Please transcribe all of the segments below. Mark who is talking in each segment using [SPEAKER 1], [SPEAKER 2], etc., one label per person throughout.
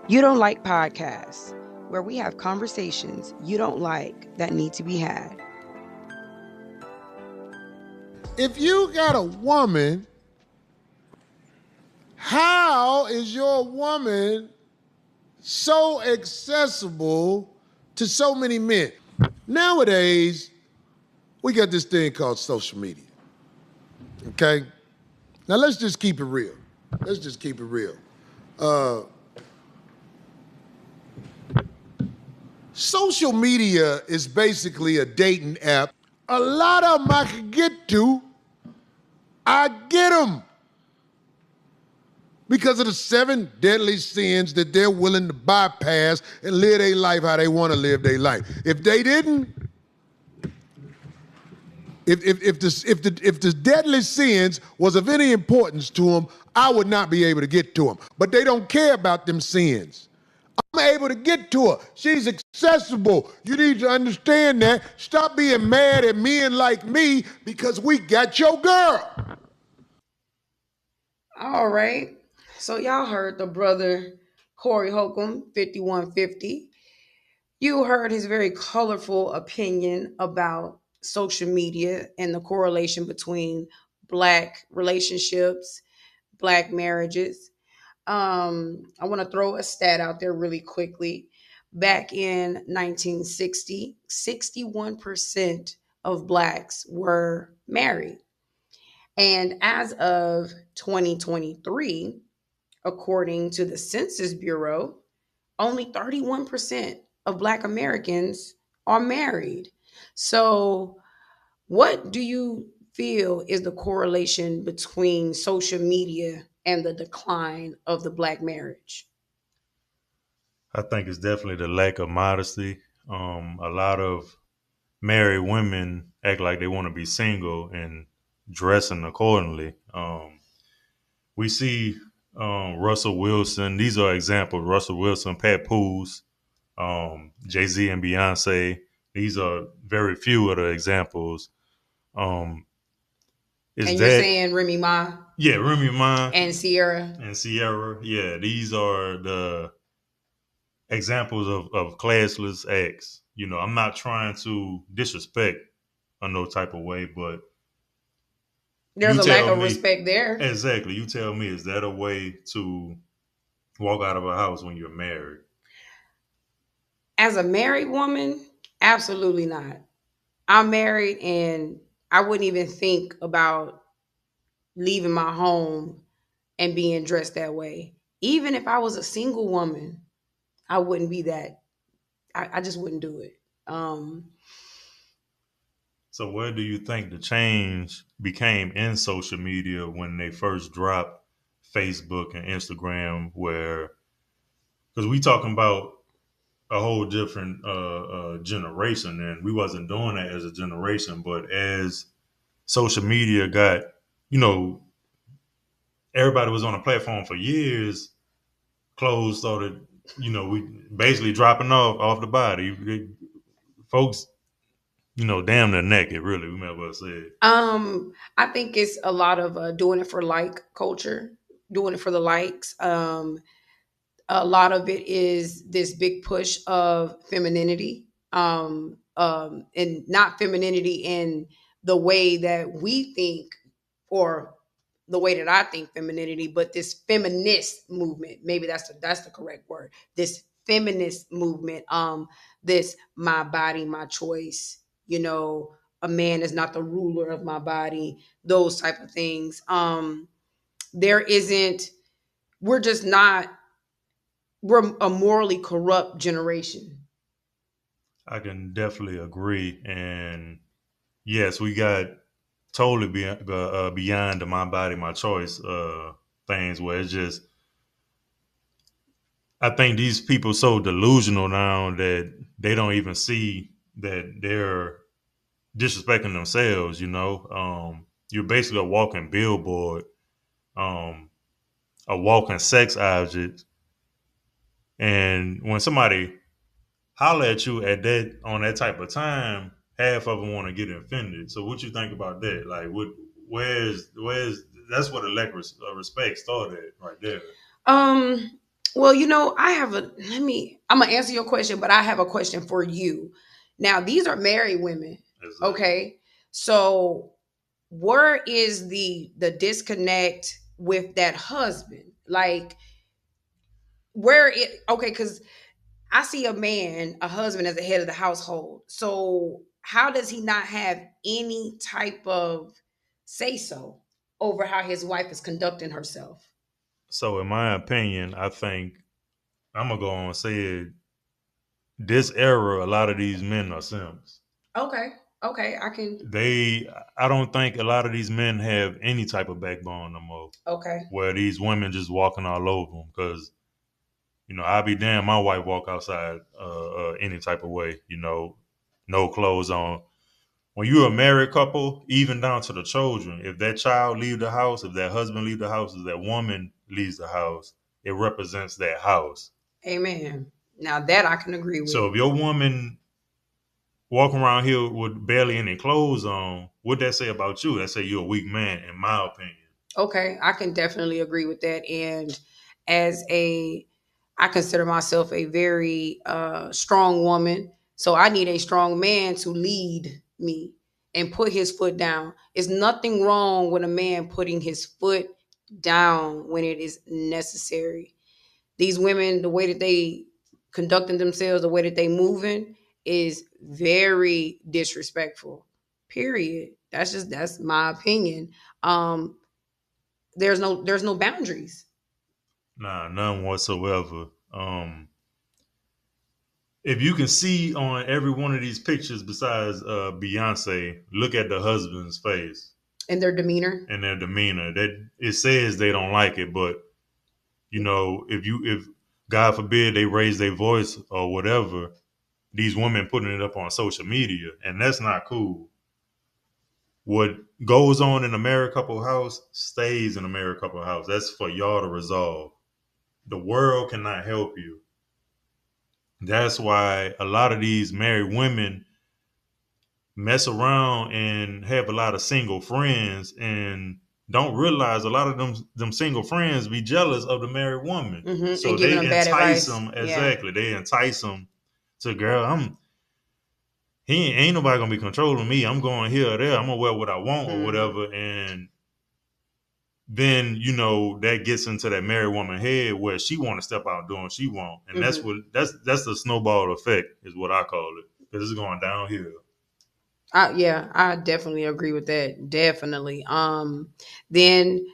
[SPEAKER 1] You don't like podcasts, where we have conversations you don't like that need to be had.
[SPEAKER 2] If you got a woman, how is your woman so accessible to so many men? Nowadays, we got this thing called social media. Okay? Now let's just keep it real. Let's just keep it real. Social media is basically a dating app. A lot of them I can get to, I get them because of the 7 deadly sins that they're willing to bypass and live their life how they want to live their life. If they didn't, if the deadly sins was of any importance to them, I would not be able to get to them. But they don't care about them sins. I'm able to get to her. She's accessible. You need to understand that. Stop being mad at men like me because we got your girl.
[SPEAKER 1] All right. So y'all heard the brother Corey Holcomb, 5150. You heard his very colorful opinion about social media and the correlation between black relationships, black marriages. I want to throw a stat out there really quickly. Back in 1960, 61% of blacks were married. And as of 2023, according to the Census Bureau, only 31% of Black Americans are married. So, what do you feel is the correlation between social media and the decline of the Black marriage?
[SPEAKER 3] I think it's definitely the lack of modesty. A lot of married women act like they want to be single and dressing accordingly. We see Russell Wilson. These are examples. Russell Wilson, Pat Poos, Jay-Z and Beyonce. These are very few of the examples. Um, is
[SPEAKER 1] And you're
[SPEAKER 3] that
[SPEAKER 1] saying Remy Ma
[SPEAKER 3] yeah, Remy Ma
[SPEAKER 1] and Sierra?
[SPEAKER 3] and Sierra. Yeah, these are the examples of classless acts. You know, I'm not trying to disrespect in no type of way, but
[SPEAKER 1] There's
[SPEAKER 3] you
[SPEAKER 1] a lack
[SPEAKER 3] tell
[SPEAKER 1] of
[SPEAKER 3] me
[SPEAKER 1] respect there.
[SPEAKER 3] exactly. You tell me, is that a way to walk out of a house when you're married?
[SPEAKER 1] As a married woman, absolutely not. I'm married and I wouldn't even think about leaving my home and being dressed that way. Even if I was a single woman, I wouldn't be that. I just wouldn't do it.
[SPEAKER 3] So, where do you think the change became in social media when they first dropped Facebook and Instagram? Where because we talking about a whole different generation, and we wasn't doing that as a generation, but as social media got, you know, everybody was on a platform for years. Clothes started, you know, we basically dropping off the body. Folks, you know, damn near naked. Really, we might as well say it.
[SPEAKER 1] I think it's a lot of doing it for like culture, doing it for the likes. A lot of it is this big push of femininity, and not femininity in the way that we think or the way that I think femininity, but this feminist movement. Maybe that's the correct word. This feminist movement. This my body, my choice. You know, a man is not the ruler of my body. Those type of things. There isn't. We're just not. We're a morally corrupt generation.
[SPEAKER 3] I can definitely agree. And yes, we got totally beyond the my body, my choice things where it's just, I think these people so delusional now that they don't even see that they're disrespecting themselves, you know. You're basically a walking billboard, um, a walking sex object. And when somebody holler at you at that on that type of time, half of them want to get offended. So what you think about that? Like, where's that's where the lack of respect started right there.
[SPEAKER 1] Um, Well, I have I'm gonna answer your question, but I have a question for you. Now, these are married women,
[SPEAKER 3] Exactly.
[SPEAKER 1] okay? So, where is the disconnect with that husband? Like, where it okay, because I see a husband as the head of the household. So, how does he not have any type of say so over how his wife is conducting herself?
[SPEAKER 3] So, in my opinion, I think I'm gonna go on and say it. This era, a lot of these men are simps.
[SPEAKER 1] Okay. Okay, I can.
[SPEAKER 3] I don't think a lot of these men have any type of backbone no more.
[SPEAKER 1] Okay.
[SPEAKER 3] Where these women just walking all over them, because I'll be damned, my wife walk outside any type of way, no clothes on. When you're a married couple, even down to the children, if that child leave the house, if that husband leave the house, if that woman leaves the house, it represents that house.
[SPEAKER 1] Amen. Now that I can agree with.
[SPEAKER 3] So if your woman walking around here with barely any clothes on, what that say about you? That say you're a weak man, in my opinion.
[SPEAKER 1] Okay, I can definitely agree with that. And as I consider myself a very strong woman, so I need a strong man to lead me and put his foot down. There's nothing wrong with a man putting his foot down when it is necessary. These women, the way that they conducting themselves, the way that they moving is very disrespectful. Period. That's my opinion. Um, there's no boundaries.
[SPEAKER 3] Nah, none whatsoever. If you can see on every one of these pictures, besides Beyonce, look at the husband's face
[SPEAKER 1] In their demeanor.
[SPEAKER 3] and their demeanor. That it says they don't like it, but if God forbid they raise their voice or whatever, these women putting it up on social media, and that's not cool. What goes on in a married couple house stays in a married couple house. That's for y'all to resolve. The world cannot help you. That's why a lot of these married women mess around and have a lot of single friends and don't realize a lot of them single friends be jealous of the married woman.
[SPEAKER 1] And
[SPEAKER 3] So
[SPEAKER 1] giving
[SPEAKER 3] they
[SPEAKER 1] them bad
[SPEAKER 3] entice
[SPEAKER 1] advice.
[SPEAKER 3] them.
[SPEAKER 1] Yeah.
[SPEAKER 3] Exactly. They entice them to, girl, he ain't nobody gonna be controlling me. I'm going here or there. I'm gonna wear what I want or
[SPEAKER 1] Hmm.
[SPEAKER 3] whatever. And then that gets into that married woman head where she want to step out doing what she want, and
[SPEAKER 1] Hmm.
[SPEAKER 3] that's the snowball effect is what I call it, because it's going downhill.
[SPEAKER 1] Yeah, I definitely agree with that. Definitely. Then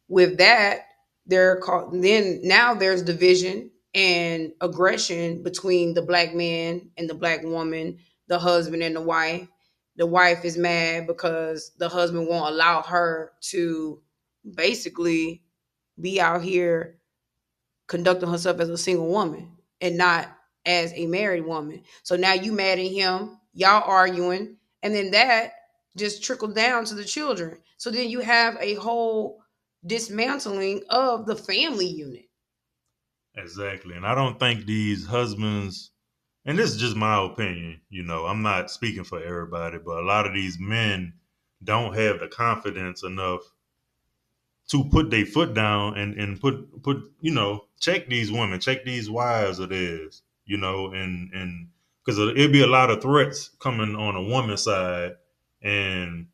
[SPEAKER 1] with that, then now there's division and aggression between the black man and the black woman, the husband and the wife. The wife is mad because the husband won't allow her to basically be out here conducting herself as a single woman and not as a married woman. So now you mad at him, y'all arguing, and then that just trickled down to the children. So then you have a whole dismantling of the family unit.
[SPEAKER 3] Exactly. And I don't think these husbands, and this is just my opinion, I'm not speaking for everybody, but a lot of these men don't have the confidence enough to put their foot down and put check these women, check these wives of theirs, and because it'd be a lot of threats coming on a woman's side, and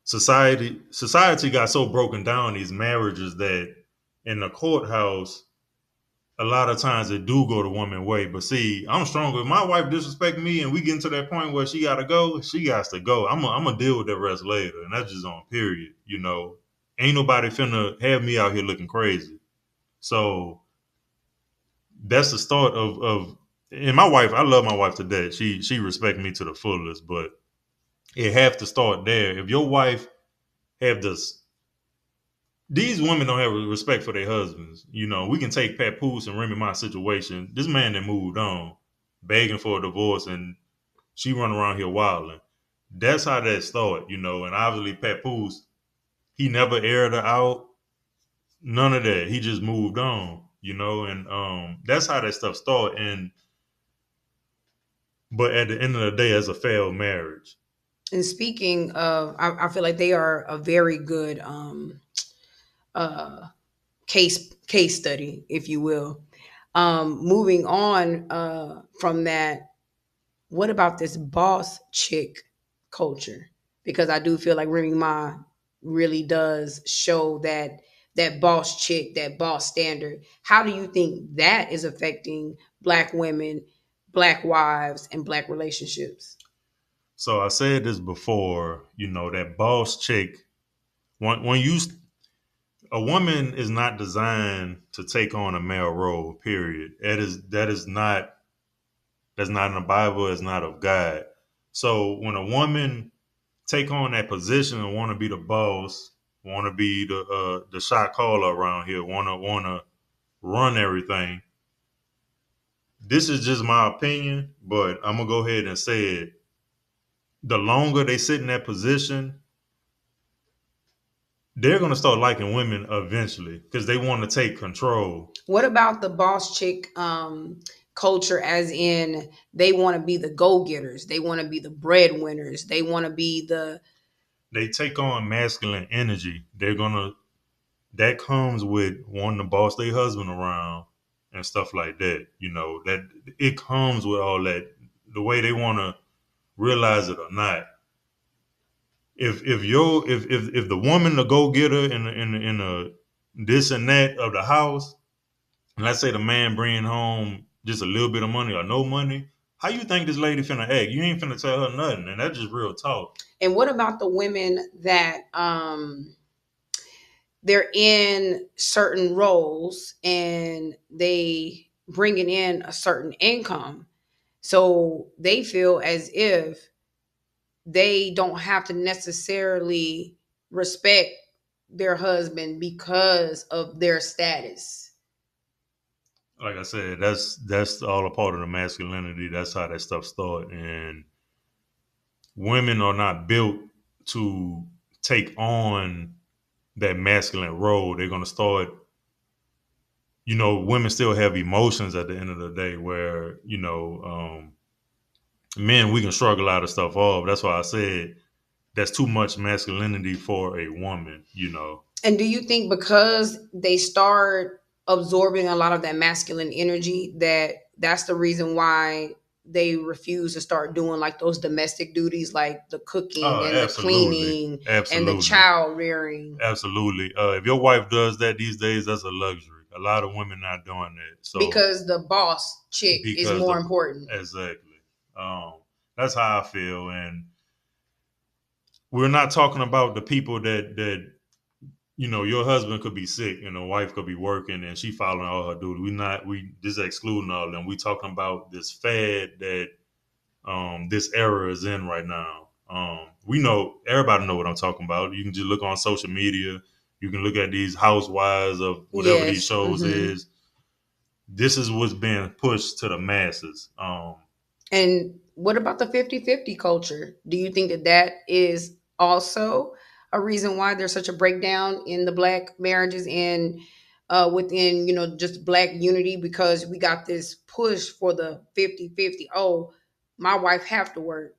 [SPEAKER 3] society got so broken down, these marriages, that in the courthouse a lot of times it do go the woman way. But see, I'm stronger. If my wife disrespect me and we get to that point where she gotta go, she got to go. I'm gonna deal with that rest later. And that's just on period. Ain't nobody finna have me out here looking crazy. So that's the start of and my wife, I love my wife to death. She respect me to the fullest, but it have to start there. If your wife have this, these women don't have respect for their husbands. We can take Papoose and Remy Ma situation. This man that moved on, begging for a divorce, and she run around here wilding. That's how that started, And obviously Papoose, he never aired her out. None of that. He just moved on, and that's how that stuff started. And but at the end of the day, it's a failed marriage.
[SPEAKER 1] And speaking of, I feel like they are a very good uh case study, if you will. Moving on from that, what about this boss chick culture? Because I do feel like Remy Ma really does show that boss chick, that boss standard. How do you think that is affecting black women, black wives, and black relationships?
[SPEAKER 3] So I said this before, that boss chick, when you, a woman is not designed to take on a male role, period. That's not in the Bible, it's not of God. So when a woman take on that position and want to be the boss, want to be the shot caller around here, want to run everything. This is just my opinion, but I'm gonna go ahead and say it. The longer they sit in that position, they're gonna start liking women eventually because they want to take control.
[SPEAKER 1] What about the boss chick culture, as in they want to be the go getters, they want to be the breadwinners, they want to be the.
[SPEAKER 3] They take on masculine energy. That comes with wanting to boss their husband around and stuff like that. That it comes with all that. The way they want to realize it or not. If the woman the go getter in the this and that of the house, and let's say the man bringing home just a little bit of money or no money, how you think this lady finna act? You ain't finna tell her nothing, and that's just real talk.
[SPEAKER 1] And what about the women that they're in certain roles and they bringing in a certain income, so they feel as if they don't have to necessarily respect their husband because of their status.
[SPEAKER 3] Like I said, that's all a part of the masculinity. That's how that stuff starts, and women are not built to take on that masculine role. They're gonna start. Women still have emotions at the end of the day, where men, we can struggle out of stuff off. That's why I said that's too much masculinity for a woman.
[SPEAKER 1] And do you think because they start absorbing a lot of that masculine energy, that that's the reason why they refuse to start doing like those domestic duties, like the cooking
[SPEAKER 3] Oh,
[SPEAKER 1] and the
[SPEAKER 3] absolutely.
[SPEAKER 1] cleaning and the
[SPEAKER 3] Absolutely.
[SPEAKER 1] child rearing?
[SPEAKER 3] Absolutely. If your wife does that these days, that's a luxury. A lot of women not doing that. So
[SPEAKER 1] Because the boss chick is
[SPEAKER 3] because
[SPEAKER 1] more important.
[SPEAKER 3] exactly. Um, that's how I feel. And we're not talking about the people that your husband could be sick and the wife could be working and she following all her duty. We just excluding all of them. We talking about this fad that this era is in right now. We know, everybody know what I'm talking about. You can just look on social media. You can look at these housewives of whatever these
[SPEAKER 1] Yes.
[SPEAKER 3] shows
[SPEAKER 1] Hmm.
[SPEAKER 3] is. This is what's being pushed to the masses.
[SPEAKER 1] And what about the 50-50 culture? Do you think that that is also a reason why there's such a breakdown in the black marriages and within, just black unity? Because we got this push for the 50-50. Oh, my wife have to work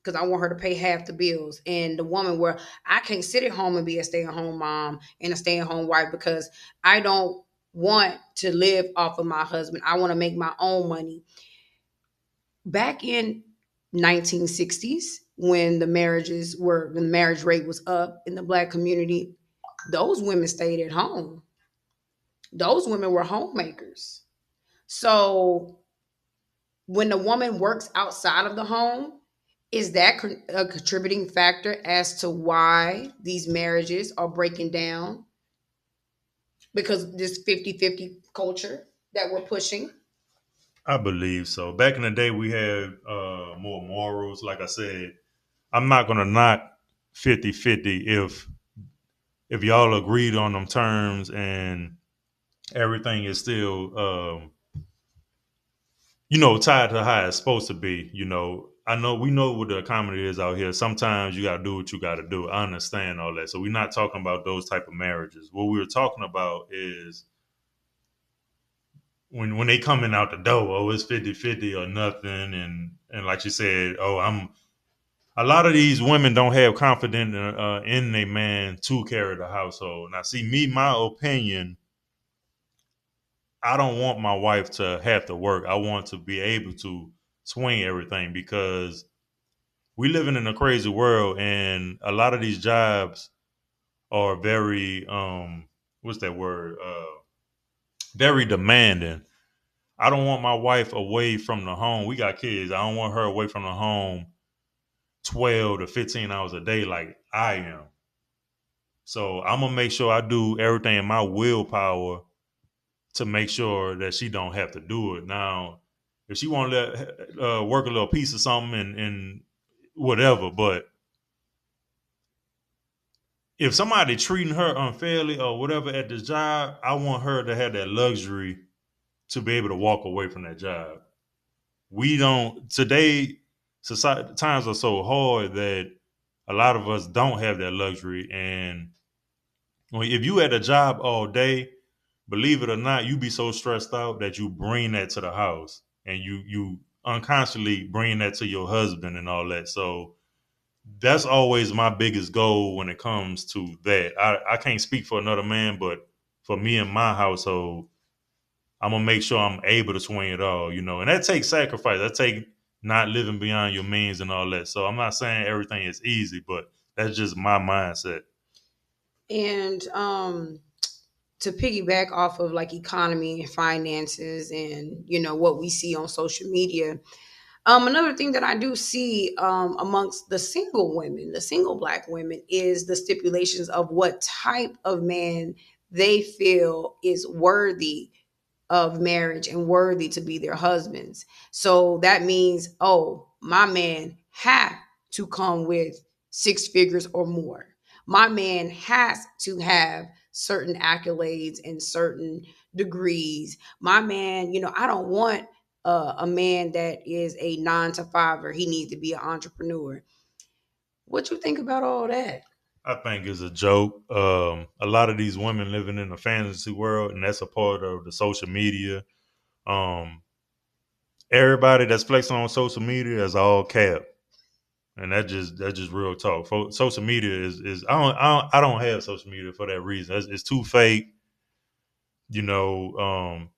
[SPEAKER 1] because I want her to pay half the bills. And the woman, where I can't sit at home and be a stay-at-home mom and a stay-at-home wife because I don't want to live off of my husband. I want to make my own money. Back in 1960s, when the marriage rate was up in the black community, those women stayed at home. Those women were homemakers. So when the woman works outside of the home, is that a contributing factor as to why these marriages are breaking down? Because this 50-50 culture that we're pushing.
[SPEAKER 3] I believe so. Back in the day, we had more morals. Like I said, I'm not gonna knock 50-50 if y'all agreed on them terms and everything is still tied to how it's supposed to be. I know we know what the economy is out here. Sometimes you gotta do what you gotta do. I understand all that. So we're not talking about those type of marriages. What we were talking about is when they coming out the door, oh, it's 50-50 or nothing. And like you said, oh, a lot of these women don't have confidence in a man to carry the household. Now, see, me, my opinion, I don't want my wife to have to work. I want to be able to swing everything because we living in a crazy world, and a lot of these jobs are very what's that word? Very demanding. I don't want my wife away from the home. We got kids. I don't want her away from the home 12 to 15 hours a day like I am. So I'm gonna make sure I do everything in my willpower to make sure that she don't have to do it. Now, if she want to let work a little piece of something and whatever, but if somebody treating her unfairly or whatever at this job, I want her to have that luxury to be able to walk away from that job. We don't today. Society times are so hard that a lot of us don't have that luxury. And if you at a job all day, believe it or not, you be so stressed out that you bring that to the house, and you unconsciously bring that to your husband and all that. So that's always my biggest goal when it comes to that. I can't speak for another man, but for me and my household, I'm gonna make sure I'm able to swing it all, and that takes sacrifice. That take not living beyond your means and all that. So I'm not saying everything is easy, but that's just my mindset.
[SPEAKER 1] And to piggyback off of like economy and finances and what we see on social media, another thing that I do see amongst the single women, the single black women, is the stipulations of what type of man they feel is worthy of marriage and worthy to be their husbands. So that means, oh, my man have to come with six figures or more. My man has to have certain accolades and certain degrees. My man, I don't want a man that is a 9 to 5, or he needs to be an entrepreneur. What you think about all that?
[SPEAKER 3] I think it's a joke. A lot of these women living in a fantasy world, and that's a part of the social media. Um, Everybody that's flexing on social media is all cap, and that's just real talk. Social media is I don't have social media for that reason. It's too fake. You know,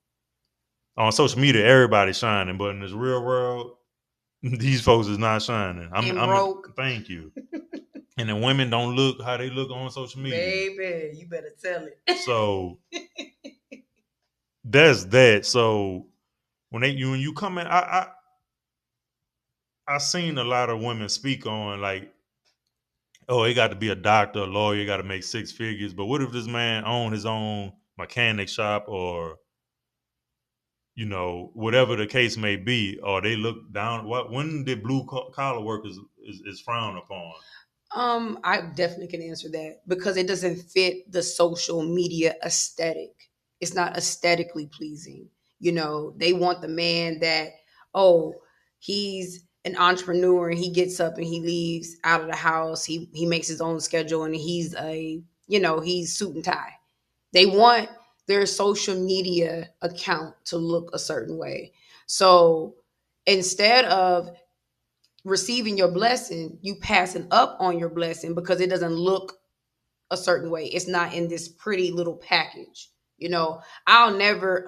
[SPEAKER 3] on social media everybody's shining, but in this real world, these folks is not shining.
[SPEAKER 1] And
[SPEAKER 3] I'm
[SPEAKER 1] broke,
[SPEAKER 3] thank you. And the women don't look how they look on social media.
[SPEAKER 1] baby, you better tell it.
[SPEAKER 3] So that's that. So when you come in, I seen a lot of women speak on like, oh, he got to be a doctor, a lawyer, got to make six figures. But what if this man own his own mechanic shop or whatever the case may be, or they look down? What when did blue collar workers is frowned upon?
[SPEAKER 1] I definitely can answer that because it doesn't fit the social media aesthetic. It's not aesthetically pleasing. They want the man that, oh, he's an entrepreneur and he gets up and he leaves out of the house. He makes his own schedule and he's suit and tie. They want their social media account to look a certain way. So instead of receiving your blessing, you passing up on your blessing because it doesn't look a certain way. It's not in this pretty little package. I'll never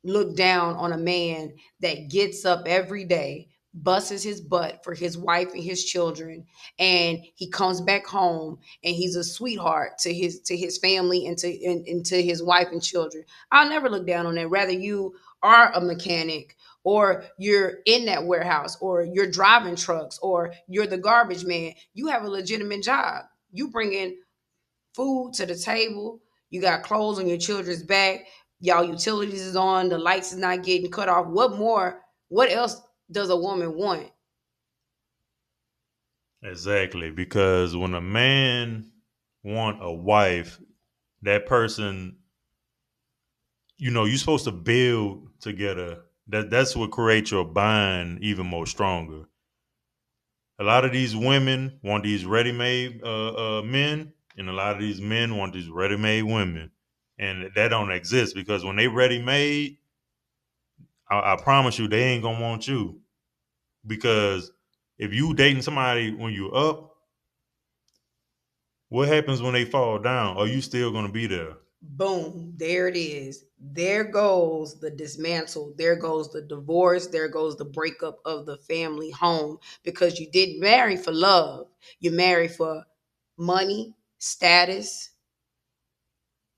[SPEAKER 1] look down on a man that gets up every day, busts his butt for his wife and his children, and he comes back home and he's a sweetheart to his family and to his wife and children. I'll never look down on that. Rather, you are a mechanic, or you're in that warehouse, or you're driving trucks, or you're the garbage man. You have a legitimate job. You bring in food to the table. You got clothes on your children's back. Y'all utilities is on. The lights is not getting cut off. What more? What else does a woman want?
[SPEAKER 3] Exactly, because when a man want a wife, that person, you're supposed to build together. That's what creates your bond even more stronger. A lot of these women want these ready-made men, and a lot of these men want these ready-made women, and that don't exist because when they ready-made, I promise you, they ain't gonna want you because if you dating somebody when you up, what happens when they fall down? Are you still gonna be there?
[SPEAKER 1] Boom, there it is. There goes the dismantle. There goes the divorce. There goes the breakup of the family home because you didn't marry for love. You married for money, status,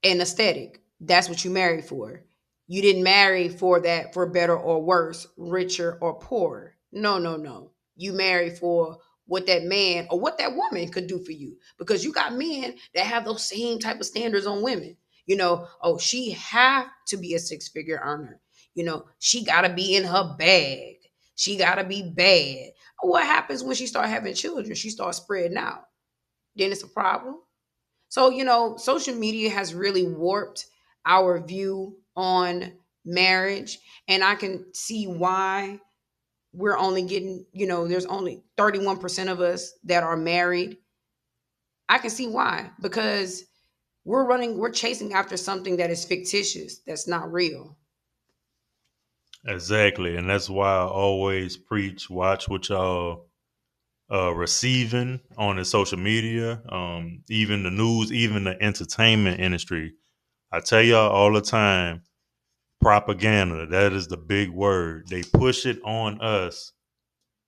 [SPEAKER 1] and aesthetic. That's what you married for. You didn't marry for that for better or worse, richer or poorer. No, no, no. You married for what that man or what that woman could do for you because you got men that have those same type of standards on women. Oh, she have to be a six-figure earner. She got to be in her bag. She got to be bad. What happens when she start having children? She starts spreading out. Then it's a problem. So, social media has really warped our view on marriage. And I can see why we're only getting, there's only 31% of us that are married. I can see why, because we're chasing after something that is fictitious, that's not real.
[SPEAKER 3] Exactly. And that's why I always preach, watch what y'all receiving on the social media, even the news, even the entertainment industry. I tell y'all all the time, propaganda, that is the big word. They push it on us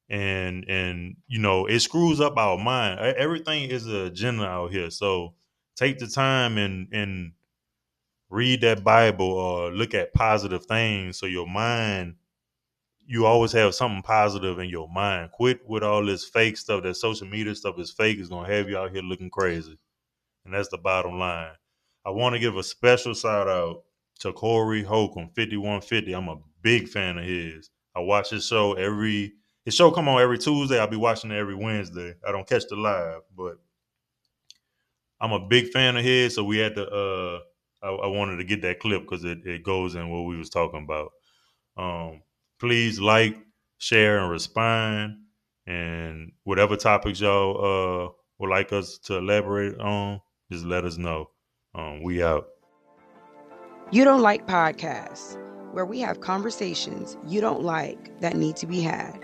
[SPEAKER 3] and it screws up our mind. Everything is an agenda out here. So take the time and read that Bible or look at positive things so your mind, you always have something positive in your mind. Quit with all this fake stuff. That social media stuff is fake. It's gonna have you out here looking crazy. And that's the bottom line. I want to give a special shout out to Corey Holcomb, 5150. I'm a big fan of his. I watch his show come on every Tuesday. I'll be watching it every Wednesday. I don't catch the live, but I'm a big fan of his. So we had to, I wanted to get that clip because it goes in what we was talking about. Um, Please like, share, and respond. And whatever topics y'all would like us to elaborate on, just let us know. We out.
[SPEAKER 1] You Don't Like podcasts, where we have conversations you don't like that need to be had.